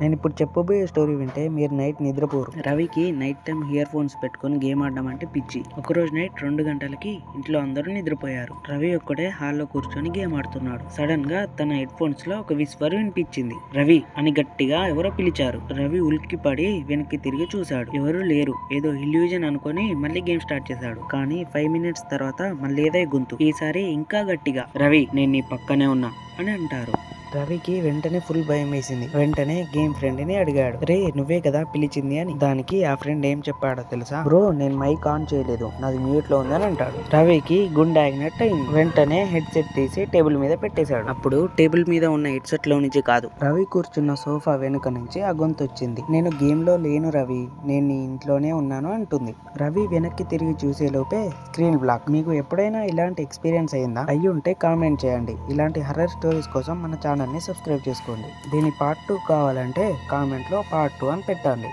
నేను ఇప్పుడు చెప్పబోయే స్టోరీ వింటే మీరు నైట్ నిద్రపోరు. రవికి నైట్ టైం ఇయర్ ఫోన్స్ పెట్టుకుని గేమ్ ఆడడం అంటే పిచ్చి. ఒకరోజు నైట్ 2 గంటలకి ఇంట్లో అందరూ నిద్రపోయారు. రవి ఒక్కడే హాల్లో కూర్చొని గేమ్ ఆడుతున్నాడు. సడన్ గా తన హెడ్ ఫోన్స్ లో ఒక విస్పర్ వినిపించింది. రవి అని గట్టిగా ఎవరో పిలిచారు. రవి ఉలిక్కిపడి వెనక్కి తిరిగి చూశాడు. ఎవరూ లేరు. ఏదో ఇల్యూజన్ అనుకొని మళ్ళీ గేమ్ స్టార్ట్ చేశాడు. కానీ 5 మినిట్స్ తర్వాత మళ్ళీ ఏదో గొంతు. ఈసారి ఇంకా గట్టిగా, రవి నేను నీ పక్కనే ఉన్నా అని అంటారు. రవికి వెంటనే ఫుల్ భయం వేసింది. వెంటనే గేమ్ ఫ్రెండ్ ని అడిగాడు, రే నువ్వే కదా పిలిచింది అని. దానికి ఆ ఫ్రెండ్ ఏం చెప్పాడో తెలుసా? బ్రో నేను మైక్ ఆన్ చేయలేదు, నాది మ్యూట్ లో ఉంది అని అంటాడు. రవికి గుండె ఆగినట్టు అయింది. వెంటనే హెడ్ సెట్ తీసి టేబుల్ మీద పెట్టేశాడు. అప్పుడు టేబుల్ మీద ఉన్న హెడ్ సెట్ లో నుంచి కాదు, రవి కూర్చున్న సోఫా వెనుక నుంచి ఆ గొంతు వచ్చింది. నేను గేమ్ లో లేను రవి, నేను నీ ఇంట్లోనే ఉన్నాను అంటుంది. రవి వెనక్కి తిరిగి చూసే లోపే స్క్రీన్ బ్లాక్. మీకు ఎప్పుడైనా ఇలాంటి ఎక్స్పీరియన్స్ అయిందా? అయ్యి ఉంటే కామెంట్ చేయండి. ఇలాంటి హర్రర్ స్టోరీస్ కోసం మన ఛానల్ ని సబ్స్క్రైబ్ చేసుకోండి. దీని పార్ట్ 2 కావాలంటే కామెంట్ లో పార్ట్ 2 అని పెట్టండి.